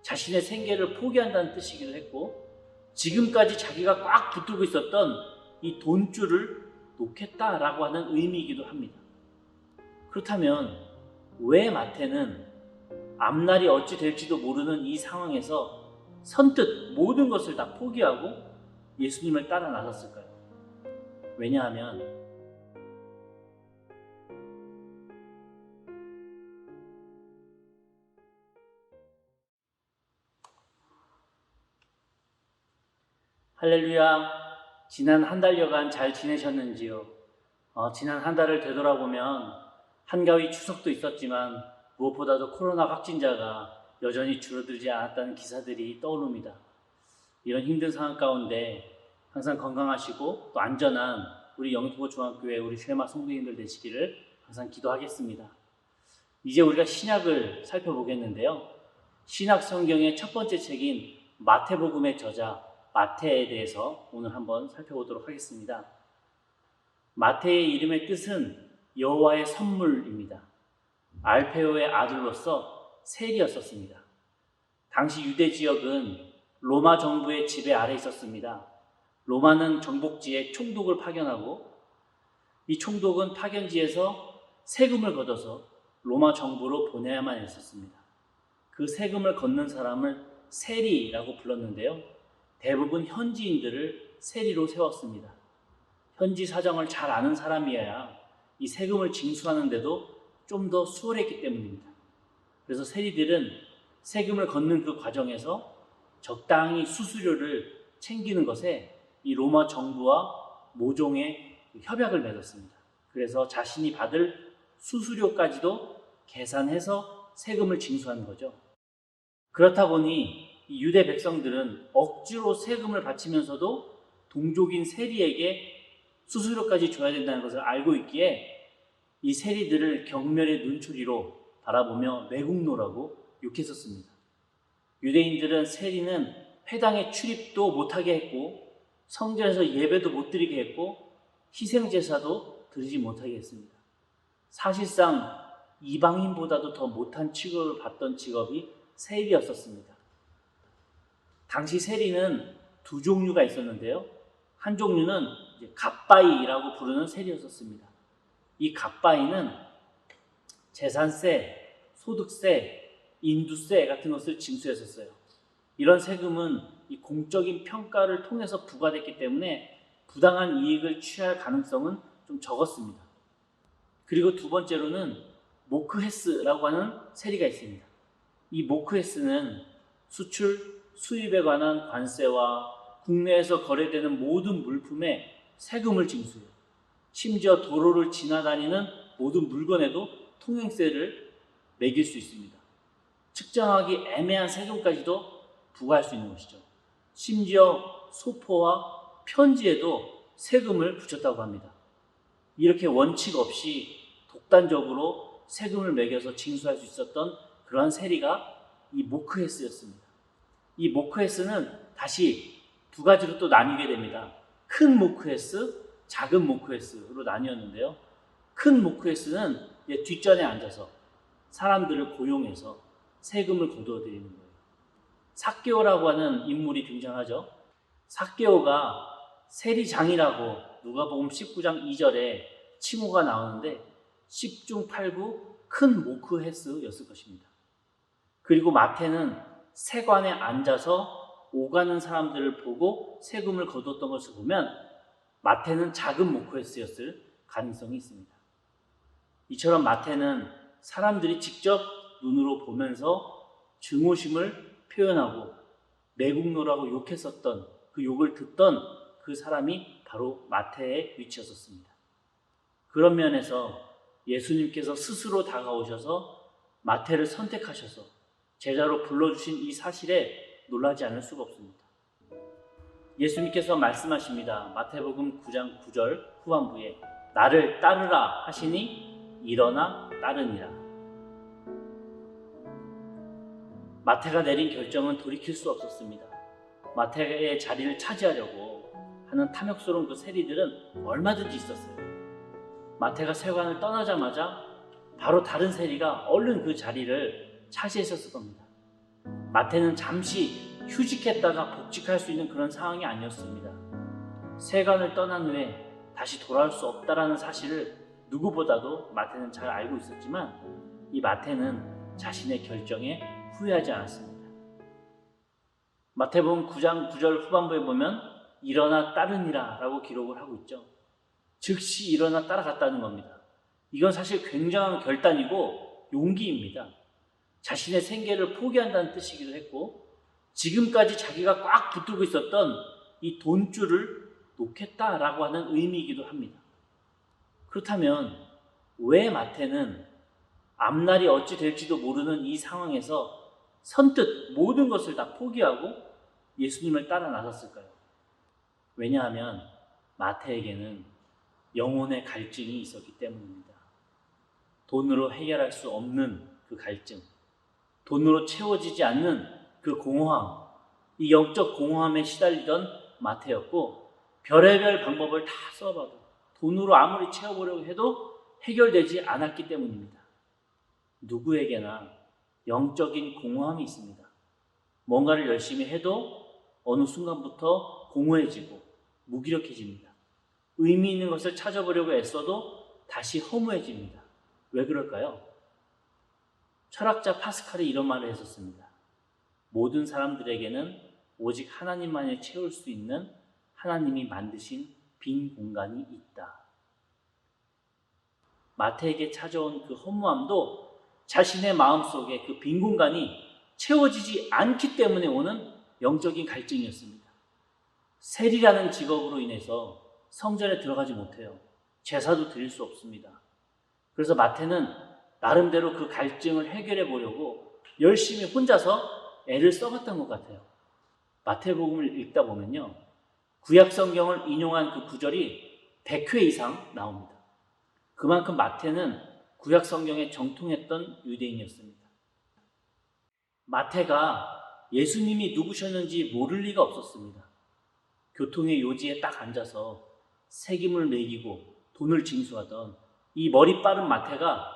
자신의 생계를 포기한다는 뜻이기도 했고, 지금까지 자기가 꽉 붙들고 있었던 이 돈줄을 놓겠다라고 하는 의미이기도 합니다. 그렇다면 왜 마태는 앞날이 어찌 될지도 모르는 이 상황에서 선뜻 모든 것을 다 포기하고 예수님을 따라 나섰을까요? 왜냐하면 할렐루야, 지난 한 달여간 잘 지내셨는지요? 지난 한 달을 되돌아보면 한가위 추석도 있었지만 무엇보다도 코로나 확진자가 여전히 줄어들지 않았다는 기사들이 떠오릅니다. 이런 힘든 상황 가운데 항상 건강하시고 또 안전한 우리 영등포 중학교의 우리 쉐마 성도님들 되시기를 항상 기도하겠습니다. 이제 우리가 신약을 살펴보겠는데요. 신약 성경의 첫 번째 책인 마태복음의 저자 마태에 대해서 오늘 한번 살펴보도록 하겠습니다. 마태의 이름의 뜻은 여호와의 선물입니다. 알페오의 아들로서 셀이었었습니다. 당시 유대 지역은 로마 정부의 지배 아래 있었습니다. 로마는 정복지에 총독을 파견하고 이 총독은 파견지에서 세금을 걷어서 로마 정부로 보내야만 했었습니다. 그 세금을 걷는 사람을 세리라고 불렀는데요. 대부분 현지인들을 세리로 세웠습니다. 현지 사정을 잘 아는 사람이어야 이 세금을 징수하는데도 좀 더 수월했기 때문입니다. 그래서 세리들은 세금을 걷는 그 과정에서 적당히 수수료를 챙기는 것에 이 로마 정부와 모종의 협약을 맺었습니다. 그래서 자신이 받을 수수료까지도 계산해서 세금을 징수하는 거죠. 그렇다 보니 이 유대 백성들은 억지로 세금을 바치면서도 동족인 세리에게 수수료까지 줘야 된다는 것을 알고 있기에 이 세리들을 경멸의 눈초리로 바라보며 매국노라고 욕했었습니다. 유대인들은 세리는 회당에 출입도 못하게 했고 성전에서 예배도 못 드리게 했고 희생제사도 드리지 못하게 했습니다. 사실상 이방인보다도 더 못한 취급을 받던 직업이 세리였었습니다. 당시 세리는 두 종류가 있었는데요. 한 종류는 갓바이라고 부르는 세리였었습니다. 이 갓바이는 재산세, 소득세, 인두세 같은 것을 징수했었어요. 이런 세금은 이 공적인 평가를 통해서 부과됐기 때문에 부당한 이익을 취할 가능성은 좀 적었습니다. 그리고 두 번째로는 모크헤스라고 하는 세리가 있습니다. 이 모크헤스는 수출, 수입에 관한 관세와 국내에서 거래되는 모든 물품에 세금을 징수해요. 심지어 도로를 지나다니는 모든 물건에도 통행세를 매길 수 있습니다. 측정하기 애매한 세금까지도 부과할 수 있는 것이죠. 심지어 소포와 편지에도 세금을 붙였다고 합니다. 이렇게 원칙 없이 독단적으로 세금을 매겨서 징수할 수 있었던 그러한 세리가 이 모크헤스였습니다. 이 모크헤스는 다시 두 가지로 또 나뉘게 됩니다. 큰 모크헤스, 작은 모크헤스로 나뉘었는데요. 큰 모크헤스는 뒷전에 앉아서 사람들을 고용해서 세금을 거두어들이는 거예요. 삭개오라고 하는 인물이 등장하죠. 삭개오가 세리장이라고 누가복음 19장 2절에 칭호가 나오는데 10중 8구 큰 모크헤스였을 것입니다. 그리고 마태는 세관에 앉아서 오가는 사람들을 보고 세금을 거두었던 것을 보면 마태는 작은 모크헤스였을 가능성이 있습니다. 이처럼 마태는 사람들이 직접 눈으로 보면서 증오심을 표현하고 매국노라고 욕했었던 그 욕을 듣던 그 사람이 바로 마태의 위치였었습니다. 그런 면에서 예수님께서 스스로 다가오셔서 마태를 선택하셔서 제자로 불러주신 이 사실에 놀라지 않을 수가 없습니다. 예수님께서 말씀하십니다. 마태복음 9장 9절 후반부에 나를 따르라 하시니 일어나 따르니라. 마태가 내린 결정은 돌이킬 수 없었습니다. 마태의 자리를 차지하려고 하는 탐욕스러운 그 세리들은 얼마든지 있었어요. 마태가 세관을 떠나자마자 바로 다른 세리가 얼른 그 자리를 차지했었을 겁니다. 마태는 잠시 휴직했다가 복직할 수 있는 그런 상황이 아니었습니다. 세간을 떠난 후에 다시 돌아올 수 없다라는 사실을 누구보다도 마태는 잘 알고 있었지만 이 마태는 자신의 결정에 후회하지 않았습니다. 마태복음 9장 9절 후반부에 보면 일어나 따르니라 라고 기록을 하고 있죠. 즉시 일어나 따라갔다는 겁니다. 이건 사실 굉장한 결단이고 용기입니다. 자신의 생계를 포기한다는 뜻이기도 했고 지금까지 자기가 꽉 붙들고 있었던 이 돈줄을 놓겠다라고 하는 의미이기도 합니다. 그렇다면 왜 마태는 앞날이 어찌 될지도 모르는 이 상황에서 선뜻 모든 것을 다 포기하고 예수님을 따라 나섰을까요? 왜냐하면 마태에게는 영혼의 갈증이 있었기 때문입니다. 돈으로 해결할 수 없는 그 갈증, 돈으로 채워지지 않는 그 공허함, 이 영적 공허함에 시달리던 마태였고 별의별 방법을 다 써봐도 돈으로 아무리 채워보려고 해도 해결되지 않았기 때문입니다. 누구에게나 영적인 공허함이 있습니다. 뭔가를 열심히 해도 어느 순간부터 공허해지고 무기력해집니다. 의미 있는 것을 찾아보려고 애써도 다시 허무해집니다. 왜 그럴까요? 철학자 파스칼이 이런 말을 했었습니다. 모든 사람들에게는 오직 하나님만이 채울 수 있는 하나님이 만드신 빈 공간이 있다. 마태에게 찾아온 그 허무함도 자신의 마음속에 그 빈 공간이 채워지지 않기 때문에 오는 영적인 갈증이었습니다. 세리라는 직업으로 인해서 성전에 들어가지 못해요. 제사도 드릴 수 없습니다. 그래서 마태는 나름대로 그 갈증을 해결해 보려고 열심히 혼자서 애를 써봤던 것 같아요. 마태복음을 읽다 보면요. 구약 성경을 인용한 그 구절이 100회 이상 나옵니다. 그만큼 마태는 구약 성경에 정통했던 유대인이었습니다. 마태가 예수님이 누구셨는지 모를 리가 없었습니다. 교통의 요지에 딱 앉아서 세금을 매기고 돈을 징수하던 이 머리 빠른 마태가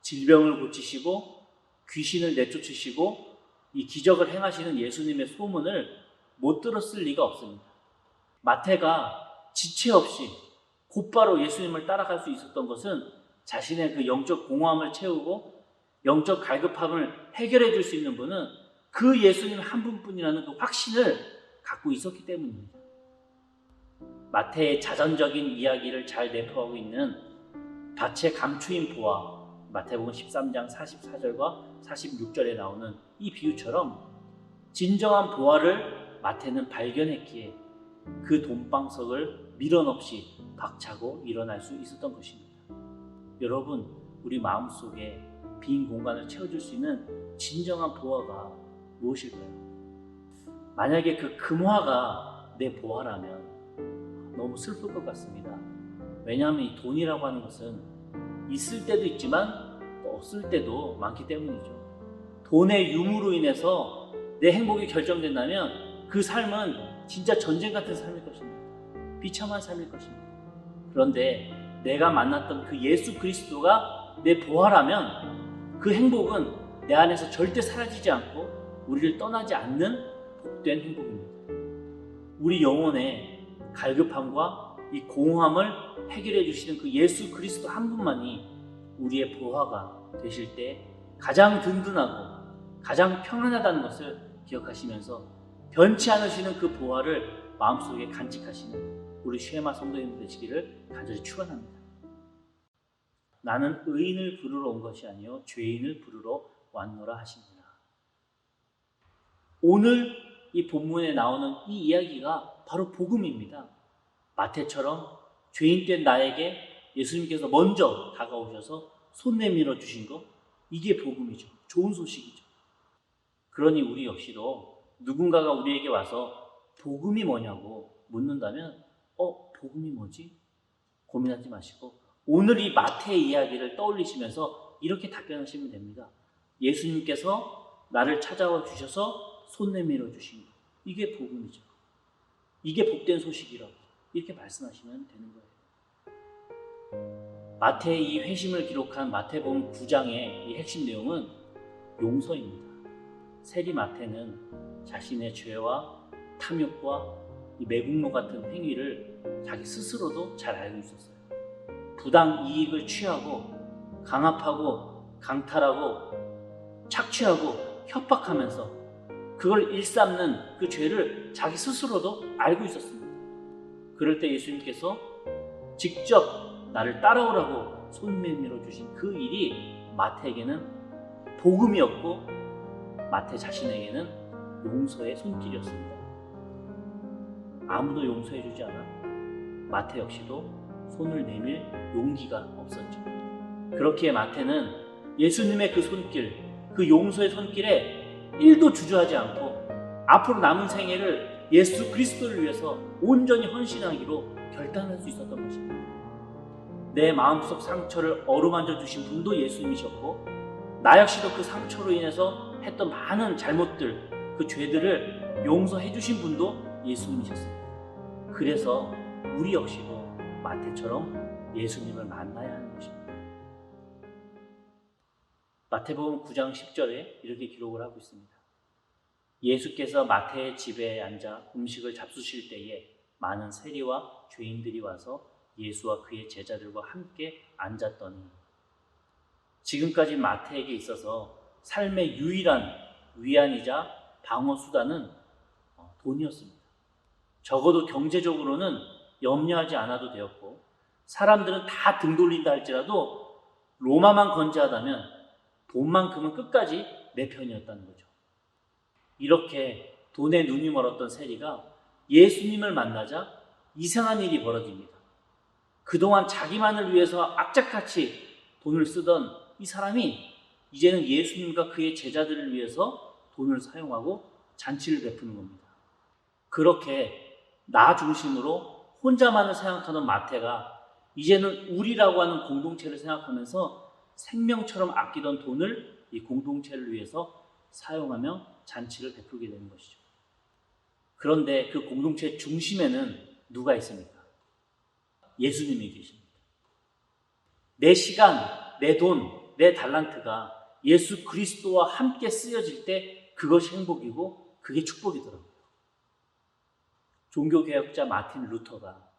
질병을 고치시고 귀신을 내쫓으시고 이 기적을 행하시는 예수님의 소문을 못 들었을 리가 없습니다. 마태가 지체 없이 곧바로 예수님을 따라갈 수 있었던 것은 자신의 그 영적 공허함을 채우고 영적 갈급함을 해결해 줄 수 있는 분은 그 예수님 한 분뿐이라는 그 확신을 갖고 있었기 때문입니다. 마태의 자전적인 이야기를 잘 내포하고 있는 밭의 감추인 보화, 마태복음 13장 44절과 46절에 나오는 이 비유처럼 진정한 보화를 마태는 발견했기에 그 돈방석을 미련 없이 박차고 일어날 수 있었던 것입니다. 여러분, 우리 마음속에 빈 공간을 채워줄 수 있는 진정한 보화가 무엇일까요? 만약에 그 금화가 내 보화라면 너무 슬플 것 같습니다. 왜냐하면 이 돈이라고 하는 것은 있을 때도 있지만 또 없을 때도 많기 때문이죠. 돈의 유무로 인해서 내 행복이 결정된다면 그 삶은 진짜 전쟁 같은 삶일 것입니다. 비참한 삶일 것입니다. 그런데 내가 만났던 그 예수 그리스도가 내 보화라면 그 행복은 내 안에서 절대 사라지지 않고 우리를 떠나지 않는 복된 행복입니다. 우리 영혼의 갈급함과 이 공허함을 해결해 주시는 그 예수 그리스도 한 분만이 우리의 보화가 되실 때 가장 든든하고 가장 평안하다는 것을 기억하시면서 변치 않으시는 그 보화를 마음속에 간직하시는 우리 쉐마 성도님들 되시기를 간절히 축원합니다. 나는 의인을 부르러 온 것이 아니요 죄인을 부르러 왔노라 하시니라. 오늘 이 본문에 나오는 이 이야기가 바로 복음입니다. 마태처럼 죄인된 나에게 예수님께서 먼저 다가오셔서 손 내밀어 주신 것, 이게 복음이죠. 좋은 소식이죠. 그러니 우리 역시도 누군가가 우리에게 와서 복음이 뭐냐고 묻는다면 복음이 뭐지? 고민하지 마시고 오늘 이 마태의 이야기를 떠올리시면서 이렇게 답변하시면 됩니다. 예수님께서 나를 찾아와 주셔서 손 내밀어 주신 것, 이게 복음이죠. 이게 복된 소식이라고 이렇게 말씀하시면 되는 거예요. 마태의 이 회심을 기록한 마태복음 9장의 이 핵심 내용은 용서입니다. 세리 마태는 자신의 죄와 탐욕과 이 매국노 같은 행위를 자기 스스로도 잘 알고 있었어요. 부당 이익을 취하고 강압하고 강탈하고 착취하고 협박하면서 그걸 일삼는 그 죄를 자기 스스로도 알고 있었습니다. 그럴 때 예수님께서 직접 나를 따라오라고 손 내밀어 주신 그 일이 마태에게는 복음이었고 마태 자신에게는 용서의 손길이었습니다. 아무도 용서해 주지 않아 마태 역시도 손을 내밀 용기가 없었죠. 그렇기에 마태는 예수님의 그 손길, 그 용서의 손길에 1도 주저하지 않고 앞으로 남은 생애를 예수 그리스도를 위해서 온전히 헌신하기로 결단할 수 있었던 것입니다. 내 마음속 상처를 어루만져 주신 분도 예수님이셨고 나 역시도 그 상처로 인해서 했던 많은 잘못들, 그 죄들을 용서해 주신 분도 예수님이셨습니다. 그래서 우리 역시도 마태처럼 예수님을 만나야 하는 것입니다. 마태복음 9장 10절에 이렇게 기록을 하고 있습니다. 예수께서 마태의 집에 앉아 음식을 잡수실 때에 많은 세리와 죄인들이 와서 예수와 그의 제자들과 함께 앉았더니, 지금까지 마태에게 있어서 삶의 유일한 위안이자 방어수단은 돈이었습니다. 적어도 경제적으로는 염려하지 않아도 되었고 사람들은 다 등 돌린다 할지라도 로마만 건재하다면 돈만큼은 끝까지 내 편이었다는 거죠. 이렇게 돈에 눈이 멀었던 세리가 예수님을 만나자 이상한 일이 벌어집니다. 그동안 자기만을 위해서 악착같이 돈을 쓰던 이 사람이 이제는 예수님과 그의 제자들을 위해서 돈을 사용하고 잔치를 베푸는 겁니다. 그렇게 나 중심으로 혼자만을 생각하던 마태가 이제는 우리라고 하는 공동체를 생각하면서 생명처럼 아끼던 돈을 이 공동체를 위해서 사용하며 잔치를 베풀게 되는 것이죠. 그런데 그 공동체 중심에는 누가 있습니까? 예수님이 계십니다. 내 시간, 내 돈, 내 달란트가 예수 그리스도와 함께 쓰여질 때 그것이 행복이고 그게 축복이더라고요. 종교개혁자 마틴 루터가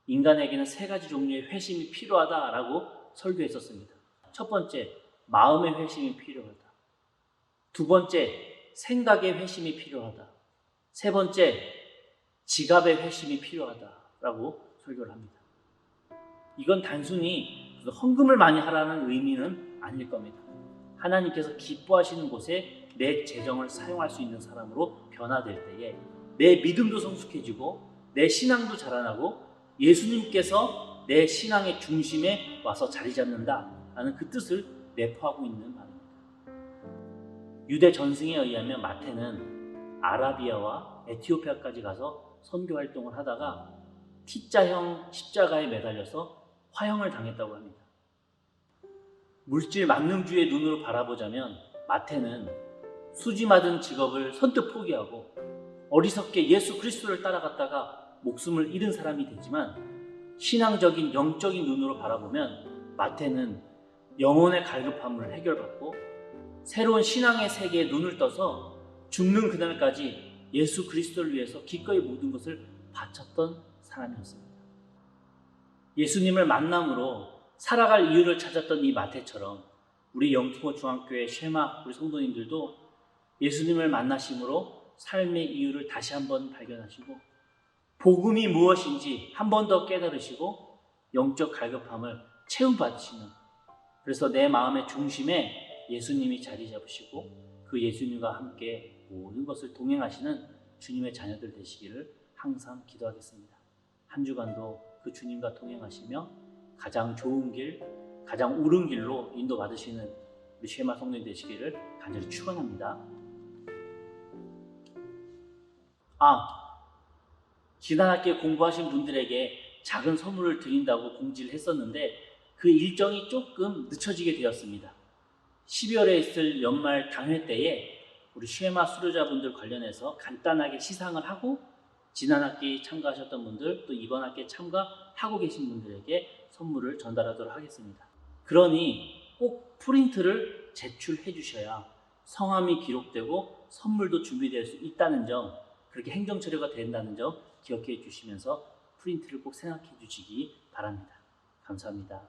인간에게는 3가지 종류의 회심이 필요하다라고 설교했었습니다. 첫 번째, 마음의 회심이 필요하다. 두 번째, 생각의 회심이 필요하다. 세 번째, 지갑의 회심이 필요하다라고 설교를 합니다. 이건 단순히 헌금을 많이 하라는 의미는 아닐 겁니다. 하나님께서 기뻐하시는 곳에 내 재정을 사용할 수 있는 사람으로 변화될 때에 내 믿음도 성숙해지고 내 신앙도 자라나고 예수님께서 내 신앙의 중심에 와서 자리 잡는다라는 그 뜻을 내포하고 있는 말입니다. 유대 전승에 의하면 마태는 아라비아와 에티오피아까지 가서 선교 활동을 하다가 T자형 십자가에 매달려서 화형을 당했다고 합니다. 물질 만능주의 눈으로 바라보자면 마태는 수지 맞은 직업을 선뜻 포기하고 어리석게 예수 그리스도를 따라갔다가 목숨을 잃은 사람이 되지만, 신앙적인 영적인 눈으로 바라보면 마태는 영혼의 갈급함을 해결받고 새로운 신앙의 세계에 눈을 떠서 죽는 그날까지 예수 그리스도를 위해서 기꺼이 모든 것을 바쳤던 사람이었습니다. 예수님을 만남으로 살아갈 이유를 찾았던 이 마태처럼 우리 영투모 중학교의 쉐마 우리 성도님들도 예수님을 만나심으로 삶의 이유를 다시 한번 발견하시고 복음이 무엇인지 한 번 더 깨달으시고 영적 갈급함을 채움받으시는, 그래서 내 마음의 중심에 예수님이 자리 잡으시고 그 예수님과 함께 모든 것을 동행하시는 주님의 자녀들 되시기를 항상 기도하겠습니다. 한 주간도 그 주님과 동행하시며 가장 좋은 길, 가장 옳은 길로 인도받으시는 우리 쉐마 성도님 되시기를 간절히 축원합니다. 지난 학기에 공부하신 분들에게 작은 선물을 드린다고 공지를 했었는데 그 일정이 조금 늦춰지게 되었습니다. 12월에 있을 연말 당회 때에 우리 쉐마 수료자분들 관련해서 간단하게 시상을 하고 지난 학기 참가하셨던 분들 또 이번 학기에 참가하고 계신 분들에게 선물을 전달하도록 하겠습니다. 그러니 꼭 프린트를 제출해 주셔야 성함이 기록되고 선물도 준비될 수 있다는 점, 그렇게 행정 처리가 된다는 점 기억해 주시면서 프린트를 꼭 생각해 주시기 바랍니다. 감사합니다.